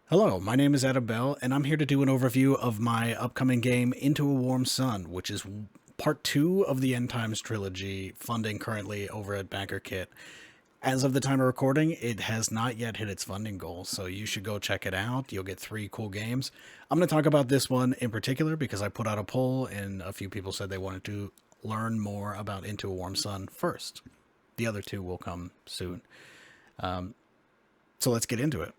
Hello, my name is Adam Bell, and I'm here to do an overview of my upcoming game, Into a Warm Sun, which is part 2 of the End Times trilogy, funding currently over at BankerKit. As of the time of recording, it has not yet hit its funding goal, so you should go check it out. You'll get 3 cool games. I'm going to talk about this one in particular because I put out a poll, and a few people said they wanted to learn more about Into a Warm Sun first. The other 2 will come soon. So let's get into it.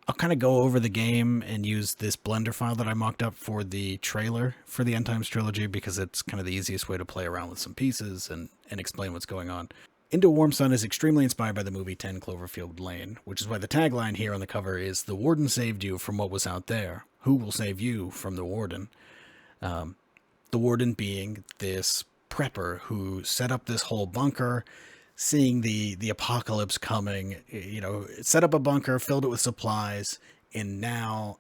I'll kind of go over the game and use this Blender file that I mocked up for the trailer for the End Times trilogy because it's kind of the easiest way to play around with some pieces and explain what's going on. Into a Warm Sun is extremely inspired by the movie 10 Cloverfield Lane, which is why the tagline here on the cover is, "The Warden saved you from what was out there. Who will save you from the Warden?" The Warden being this prepper who set up this whole bunker, seeing the apocalypse coming, set up a bunker, filled it with supplies, and now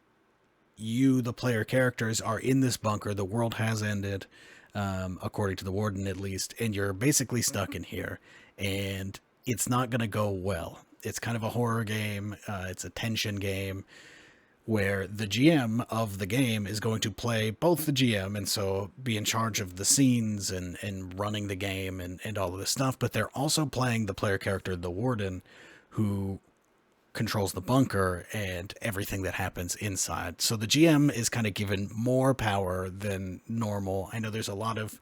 you, the player characters, are in this bunker. The world has ended, according to the Warden at least, and you're basically stuck in here, and it's not going to go well. It's kind of a horror game. It's a tension game where the GM of the game is going to play both the GM and so be in charge of the scenes and running the game and all of this stuff, but they're also playing the player character, the Warden, who controls the bunker and everything that happens inside. So the GM is kind of given more power than normal. I know there's a lot of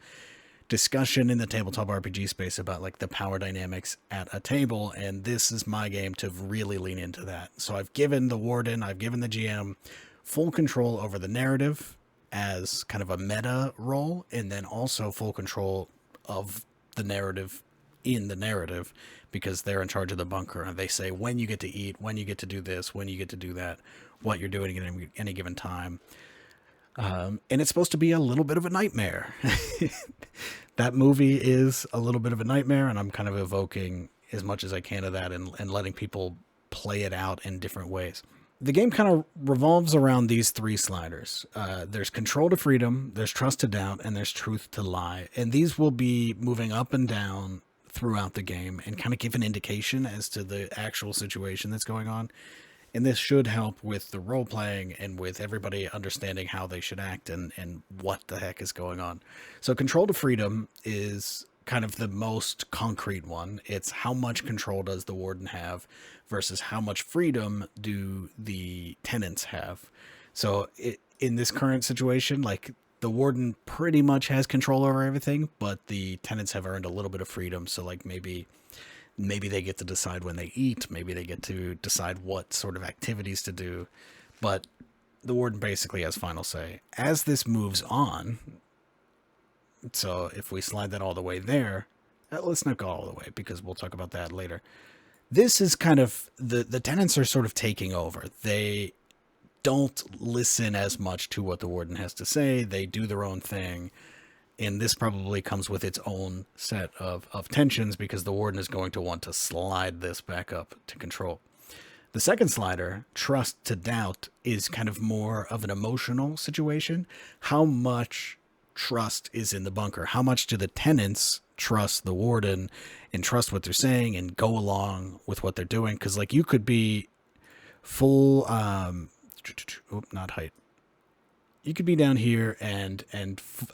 discussion in the tabletop RPG space about like the power dynamics at a table, and this is my game to really lean into that. So I've given the Warden, I've given the GM full control over the narrative as kind of a meta role, and then also full control of the narrative in the narrative because they're in charge of the bunker and they say when you get to eat, when you get to do this, when you get to do that, what you're doing at any given time. And it's supposed to be a little bit of a nightmare. That movie is a little bit of a nightmare, and I'm kind of evoking as much as I can of that and letting people play it out in different ways. The game kind of revolves around these 3 sliders. There's control to freedom, there's trust to doubt, and there's truth to lie. And these will be moving up and down throughout the game and kind of give an indication as to the actual situation that's going on. And this should help with the role playing and with everybody understanding how they should act and what the heck is going on. So control to freedom is kind of the most concrete one. It's how much control does the Warden have versus how much freedom do the tenants have. So in this current situation, like the Warden pretty much has control over everything, but the tenants have earned a little bit of freedom. So like maybe they get to decide when they eat. Maybe they get to decide what sort of activities to do. But the Warden basically has final say. As this moves on, so if we slide that all the way there, let's not go all the way because we'll talk about that later. This is kind of, the tenants are sort of taking over. They don't listen as much to what the Warden has to say. They do their own thing. And this probably comes with its own set of tensions because the Warden is going to want to slide this back up to control. The second slider, trust to doubt, is kind of more of an emotional situation. How much trust is in the bunker? How much do the tenants trust the Warden and trust what they're saying and go along with what they're doing? Because like you could be full, not height. You could be down here and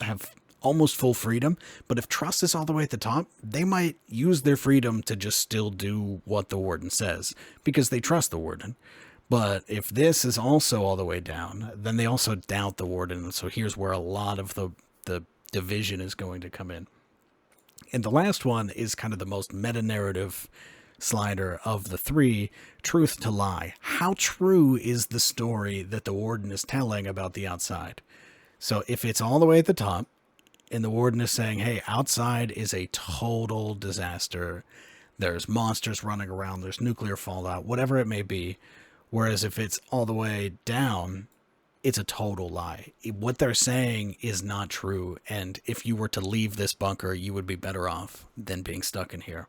have almost full freedom, but if trust is all the way at the top, they might use their freedom to just still do what the Warden says because they trust the Warden. But if this is also all the way down, then they also doubt the Warden. So here's where a lot of the division is going to come in. And the last one is kind of the most meta-narrative slider of the 3, truth to lie. How true is the story that the Warden is telling about the outside? So if it's all the way at the top, and the Warden is saying, hey, outside is a total disaster. There's monsters running around. There's nuclear fallout, whatever it may be. Whereas if it's all the way down, it's a total lie. What they're saying is not true. And if you were to leave this bunker, you would be better off than being stuck in here.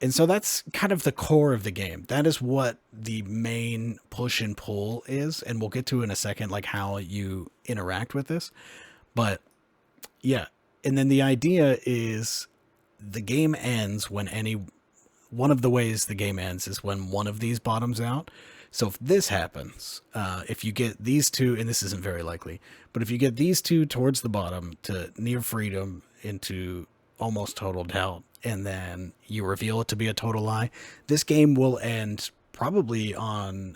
And so that's kind of the core of the game. That is what the main push and pull is. And we'll get to in a second, like how you interact with this. But yeah, and then the idea is the game ends when one of the ways the game ends is when one of these bottoms out. So if this happens, if you get these two, and this isn't very likely, but if you get these two towards the bottom to near freedom into almost total doubt, and then you reveal it to be a total lie, this game will end probably on.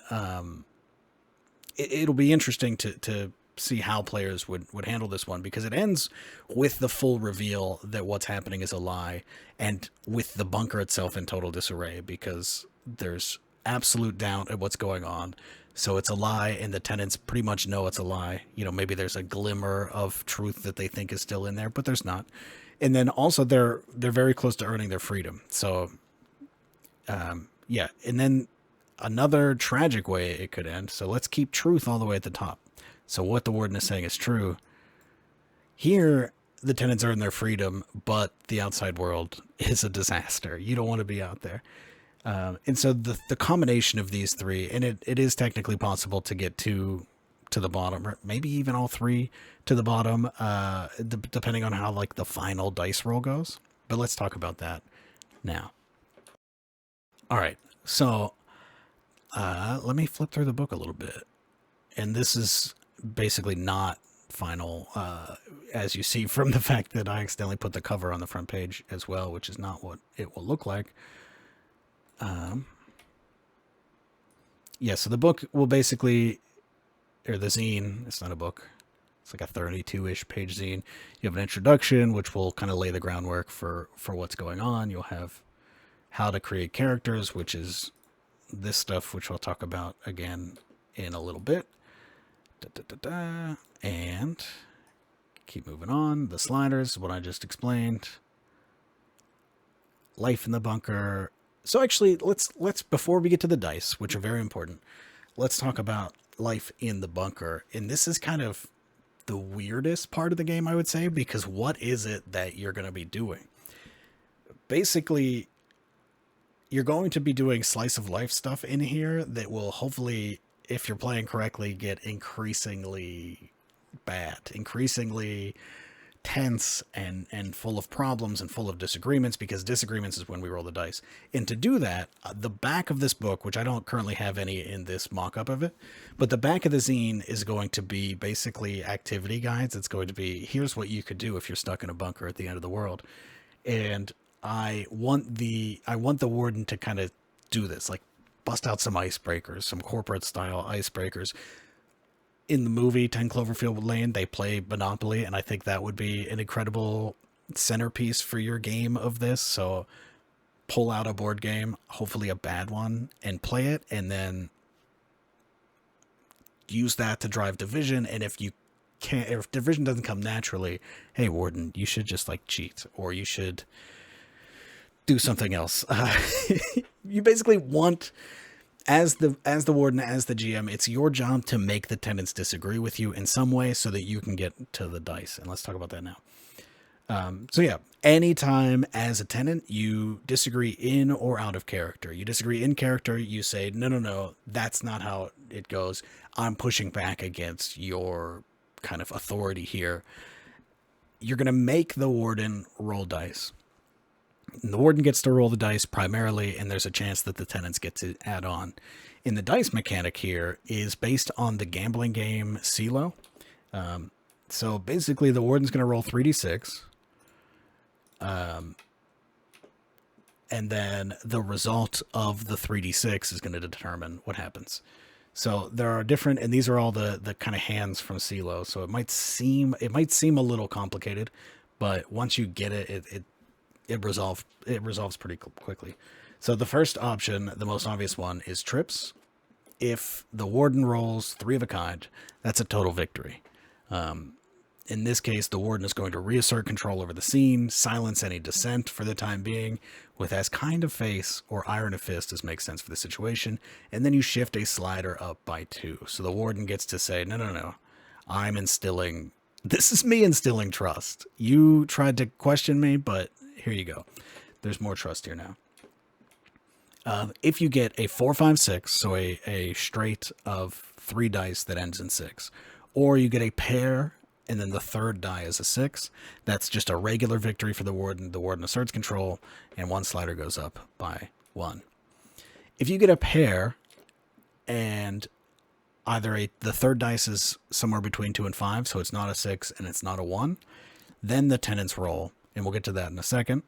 It'll be interesting to see how players would handle this one, because it ends with the full reveal that what's happening is a lie, and with the bunker itself in total disarray because there's absolute doubt at what's going on. So it's a lie, and the tenants pretty much know it's a lie. You know, maybe there's a glimmer of truth that they think is still in there, but there's not. And then also they're very close to earning their freedom. So yeah, and then another tragic way it could end. So let's keep truth all the way at the top. So what the warden is saying is true. Here, the tenants earn their freedom, but the outside world is a disaster. You don't want to be out there. And so the combination of these three, and it is technically possible to get two to the bottom, or maybe even all three to the bottom, depending on how like the final dice roll goes. But let's talk about that now. All right, so let me flip through the book a little bit. And this is basically not final, as you see from the fact that I accidentally put the cover on the front page as well, which is not what it will look like. Yeah, so the book will basically, or the zine, it's not a book, it's like a 32-ish page zine. You have an introduction, which will kind of lay the groundwork for what's going on. You'll have how to create characters, which is this stuff, which I'll talk about again in a little bit. And keep moving on. The sliders, what I just explained. Life in the bunker. So actually, let's before we get to the dice, which are very important, let's talk about life in the bunker. And this is kind of the weirdest part of the game, I would say, because what is it that you're going to be doing? Basically, you're going to be doing slice of life stuff in here that will hopefully, if you're playing correctly, get increasingly bad, increasingly tense, and full of problems and full of disagreements, because disagreements is when we roll the dice. And to do that, the back of this book, which I don't currently have any in this mock-up of it, but the back of the zine is going to be basically activity guides. It's going to be, here's what you could do if you're stuck in a bunker at the end of the world. And I want the warden to kind of do this, like bust out some icebreakers, some corporate style icebreakers. In the movie 10 Cloverfield Lane, they play Monopoly, and I think that would be an incredible centerpiece for your game of this. So pull out a board game, hopefully a bad one, and play it, and then use that to drive division. And if division doesn't come naturally, hey warden, you should just like cheat, or you should do something else. You basically want, as the warden, as the GM, it's your job to make the tenants disagree with you in some way so that you can get to the dice. And let's talk about that now. So yeah, anytime as a tenant you disagree in or out of character, you disagree in character, you say, no, that's not how it goes. I'm pushing back against your kind of authority here. You're going to make the warden roll dice. The warden gets to roll the dice primarily, and there's a chance that the tenants get to add on. And the dice mechanic here is based on the gambling game CeeLo. So basically, the warden's going to roll 3d6. And then the result of the 3d6 is going to determine what happens. So there are different, and these are all the kind of hands from CeeLo. So it might seem a little complicated, but once you get it resolves pretty quickly. So the first option, the most obvious one, is trips. If the warden rolls 3 of a kind, that's a total victory. In this case, the warden is going to reassert control over the scene, silence any dissent for the time being, with as kind of face or iron of fist as makes sense for the situation, and then you shift a slider up by 2. So the warden gets to say, no, this is me instilling trust. You tried to question me, but here you go. There's more trust here now. If you get a 4, 5, 6, so a straight of 3 dice that ends in 6, or you get a pair and then the third die is a 6, that's just a regular victory for the warden. The warden asserts control, and 1 slider goes up by 1. If you get a pair and the third dice is somewhere between 2 and 5, so it's not a 6 and it's not a 1. Then the tenants roll, and we'll get to that in a second.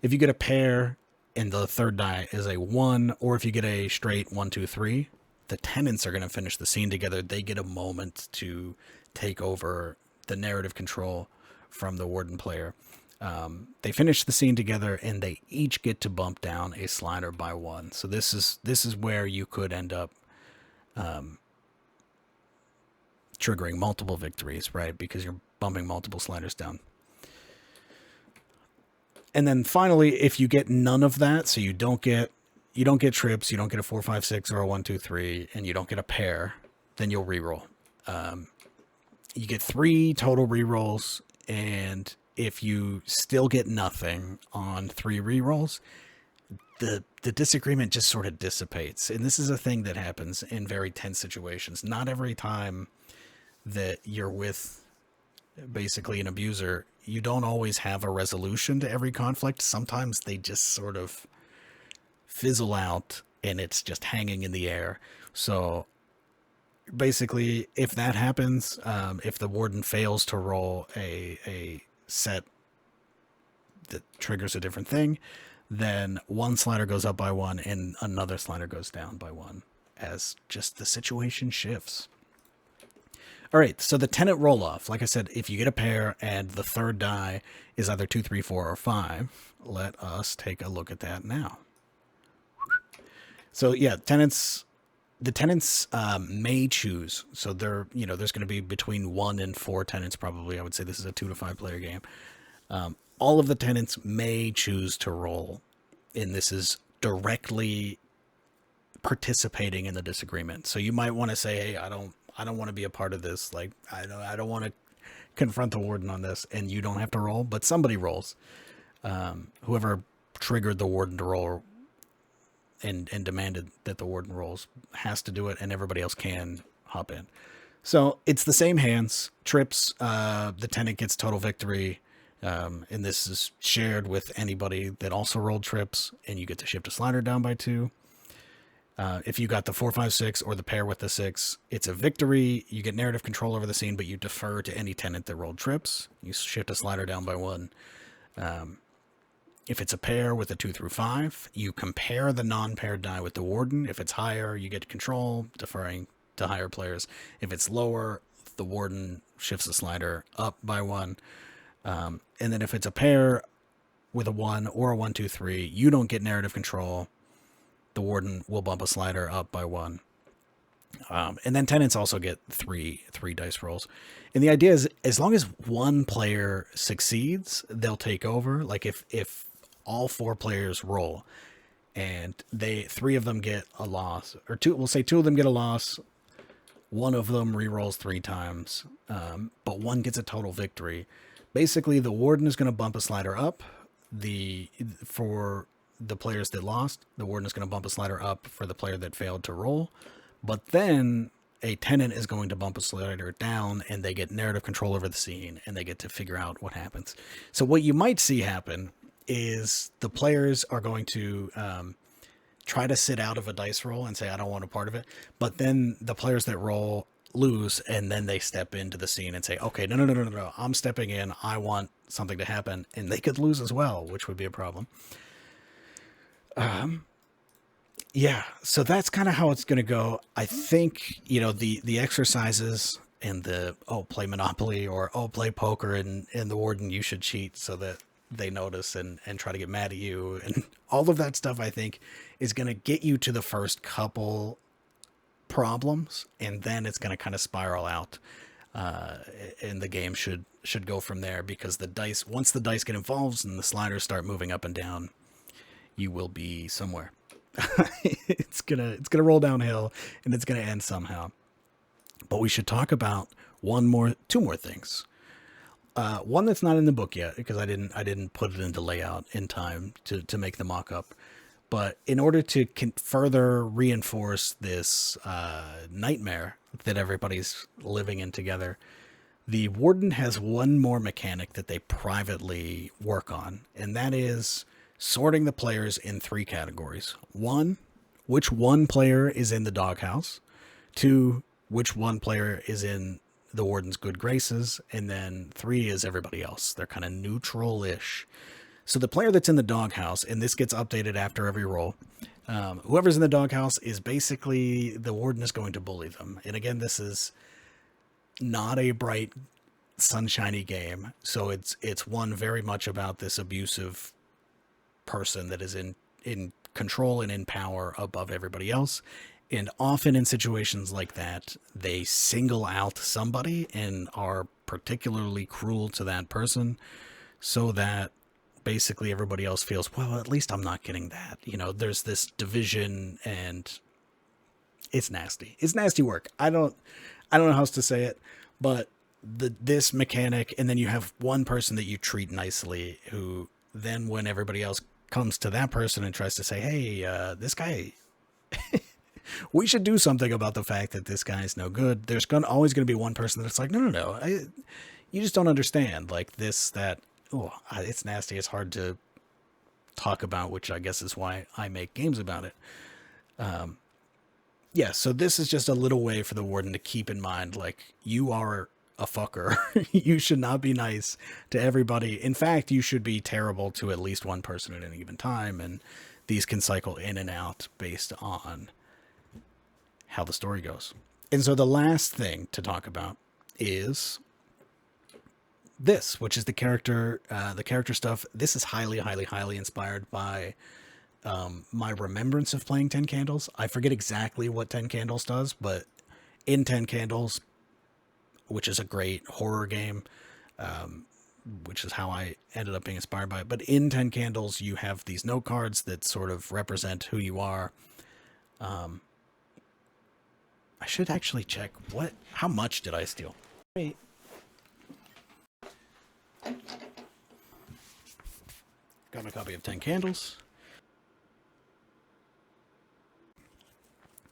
If you get a pair and the third die is a 1, or if you get a straight 1, 2, 3, the tenants are going to finish the scene together. They get a moment to take over the narrative control from the warden player. They finish the scene together, and they each get to bump down a slider by 1. So this is where you could end up triggering multiple victories, right? Because you're bumping multiple sliders down. And then finally, if you get none of that, so you don't get trips, you don't get a 4, 5, 6, or a 1, 2, 3, and you don't get a pair, then you'll reroll. You get 3 total rerolls, and if you still get nothing on 3 rerolls, the disagreement just sort of dissipates. And this is a thing that happens in very tense situations. Not every time that you're with basically an abuser, you don't always have a resolution to every conflict. Sometimes they just sort of fizzle out and it's just hanging in the air. So basically, if that happens, if the warden fails to roll a set that triggers a different thing, then one slider goes up by 1 and another slider goes down by 1 as just the situation shifts. All right, so the tenant roll off. Like I said, if you get a pair and the third die is either 2, 3, 4, or 5, let us take a look at that now. So yeah, the tenants may choose. So there's going to be between 1 and 4 tenants probably. I would say this is a 2 to 5 player game. All of the tenants may choose to roll, and this is directly participating in the disagreement. So you might want to say, hey, I don't want to be a part of this. Like, I don't want to confront the warden on this, and you don't have to roll, but somebody rolls. Whoever triggered the warden to roll and demanded that the warden rolls has to do it, and everybody else can hop in. So it's the same hands. Trips, the tenant gets total victory, and this is shared with anybody that also rolled trips, and you get to shift a slider down by 2. If you got the 4, 5, 6 or the pair with the 6, it's a victory. You get narrative control over the scene, but you defer to any tenant that rolled trips. You shift a slider down by 1. If it's a pair with a 2 through 5, you compare the non-paired die with the warden. If it's higher, you get control, deferring to higher players. If it's lower, the warden shifts the slider up by 1. And then if it's a pair with a 1 or a 1, 2, 3, you don't get narrative control. The warden will bump a slider up by 1. And then tenants also get three dice rolls. And the idea is, as long as one player succeeds, they'll take over. Like if all 4 players roll and 3 of them get a loss, or 2, we'll say 2 of them get a loss, 1 of them rerolls 3 times, but 1 gets a total victory. Basically, the warden is going to bump a slider up. For the players that lost, the warden is going to bump a slider up for the player that failed to roll. But then a tenant is going to bump a slider down, and they get narrative control over the scene, and they get to figure out what happens. So what you might see happen is the players are going to try to sit out of a dice roll and say, I don't want a part of it. But then the players that roll lose, and then they step into the scene and say, okay, no, I'm stepping in. I want something to happen. And they could lose as well, which would be a problem. Yeah, so that's kind of how it's going to go. I think, the exercises and the, play Monopoly or, play poker and the warden, you should cheat so that they notice and try to get mad at you. And all of that stuff, I think, is going to get you to the first couple problems, and then it's going to kind of spiral out. And the game should go from there, because once the dice get involved and the sliders start moving up and down, you will be somewhere. It's gonna roll downhill, and it's gonna end somehow. But we should talk about two more things. One that's not in the book yet, because I didn't put it into layout in time to make the mock-up. But in order to further reinforce this nightmare that everybody's living in together, the warden has one more mechanic that they privately work on, and that is sorting the players in 3 categories. 1, which one player is in the doghouse, 2, which one player is in the warden's good graces, and then 3 is everybody else. They're kind of neutral-ish. So the player that's in the doghouse, and this gets updated after every roll, whoever's in the doghouse is basically, the warden is going to bully them. And again, this is not a bright, sunshiny game, so it's one very much about this abusive person that is in control and in power above everybody else. And often in situations like that, they single out somebody and are particularly cruel to that person, so that basically everybody else feels, well, at least I'm not getting that. There's this division, and it's nasty. It's nasty work. I don't know how else to say it, but this mechanic, and then you have one person that you treat nicely, who then, when everybody else comes to that person and tries to say, hey, this guy, we should do something about the fact that this guy's no good, there's always going to be one person that's like, no, you just don't understand, like this, that. Oh, it's nasty. It's hard to talk about, which I guess is why I make games about it. Yeah, so this is just a little way for the warden to keep in mind, like, you are a fucker. You should not be nice to everybody. In fact, you should be terrible to at least one person at any given time, and these can cycle in and out based on how the story goes. And so the last thing to talk about is this, which is the character stuff. This is highly, highly, highly inspired by my remembrance of playing 10 Candles. I forget exactly what 10 Candles does, but in 10 Candles, which is a great horror game, which is how I ended up being inspired by it. But in 10 Candles, you have these note cards that sort of represent who you are. I should actually check how much did I steal? Wait. Got my copy of 10 Candles.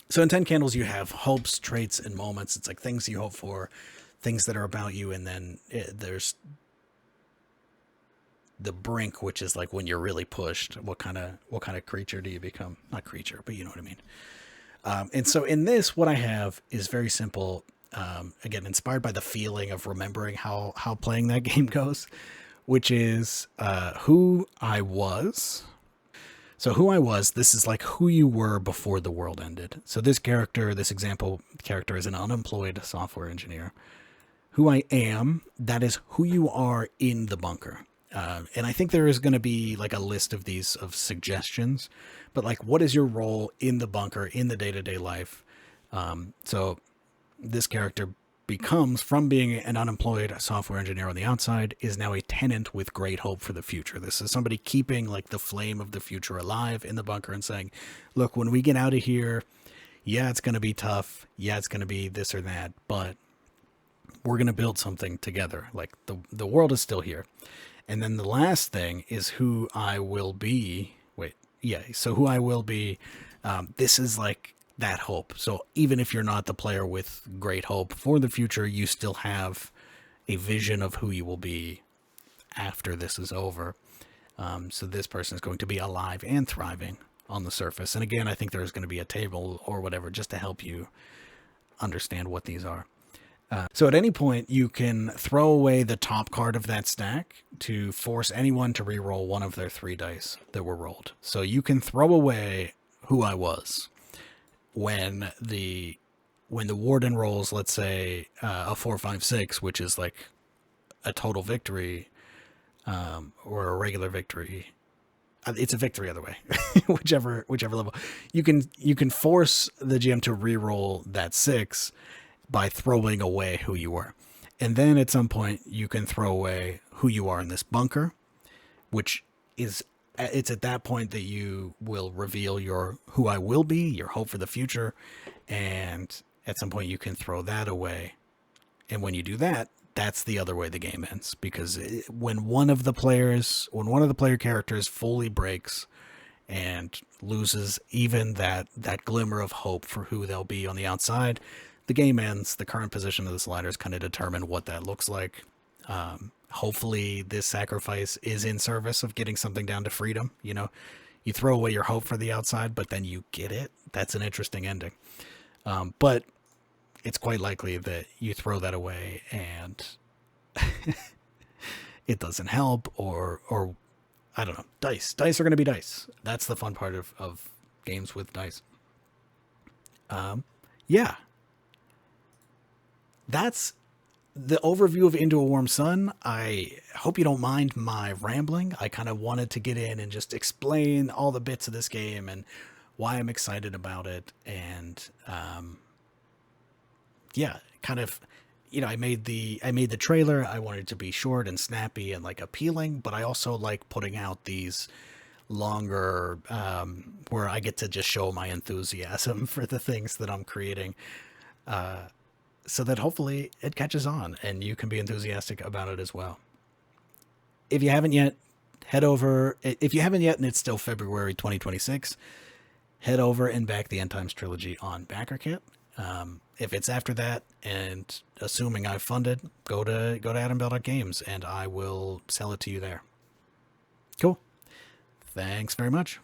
So in 10 Candles, you have hopes, traits, and moments. It's like things you hope for, things that are about you, and then there's the brink, which is like when you're really pushed. What kind of creature do you become? Not creature, but you know what I mean. And so in this, what I have is very simple. Again, inspired by the feeling of remembering how playing that game goes, which is who I was. So who I was, this is like who you were before the world ended. So this example character is an unemployed software engineer. Who I am, that is who you are in the bunker. And I think there is going to be like a list of these of suggestions, but like, what is your role in the bunker, in the day-to-day life? So this character becomes, from being an unemployed software engineer on the outside, is now a tenant with great hope for the future. This is somebody keeping like the flame of the future alive in the bunker and saying, look, when we get out of here, yeah, it's going to be tough. Yeah, it's going to be this or that, but we're going to build something together. Like the world is still here. And then the last thing is who I will be. So who I will be, this is like that hope. So even if you're not the player with great hope for the future, you still have a vision of who you will be after this is over. So this person is going to be alive and thriving on the surface. And again, I think there's going to be a table or whatever just to help you understand what these are. So at any point, you can throw away the top card of that stack to force anyone to re-roll one of their 3 dice that were rolled. So you can throw away who I was when the warden rolls, let's say, a 4, 5, 6, which is like a total victory, or a regular victory. It's a victory either way, whichever level. You can force the GM to re-roll that 6 by throwing away who you were. And then at some point you can throw away who you are in this bunker, which is, it's at that point that you will reveal your who I will be, your hope for the future. And at some point you can throw that away. And when you do that, that's the other way the game ends, because when one of the player characters fully breaks and loses even that glimmer of hope for who they'll be on the outside, the game ends. The current position of the sliders kind of determine what that looks like. Hopefully this sacrifice is in service of getting something down to freedom. You throw away your hope for the outside, but then you get it. That's an interesting ending. But it's quite likely that you throw that away and it doesn't help, or I don't know. Dice are going to be dice. That's the fun part of games with dice. Yeah, that's the overview of Into a Warm Sun. I hope you don't mind my rambling. I kind of wanted to get in and just explain all the bits of this game and why I'm excited about it. And yeah, kind of, I made the trailer. I wanted it to be short and snappy and like appealing, but I also like putting out these longer where I get to just show my enthusiasm for the things that I'm creating, so that hopefully it catches on and you can be enthusiastic about it as well. If you haven't yet, head over. If you haven't yet, and it's still February 2026, head over and back the End Times trilogy on BackerKit. If it's after that, and assuming I've funded, go to AdamBell.games and I will sell it to you there. Cool. Thanks very much.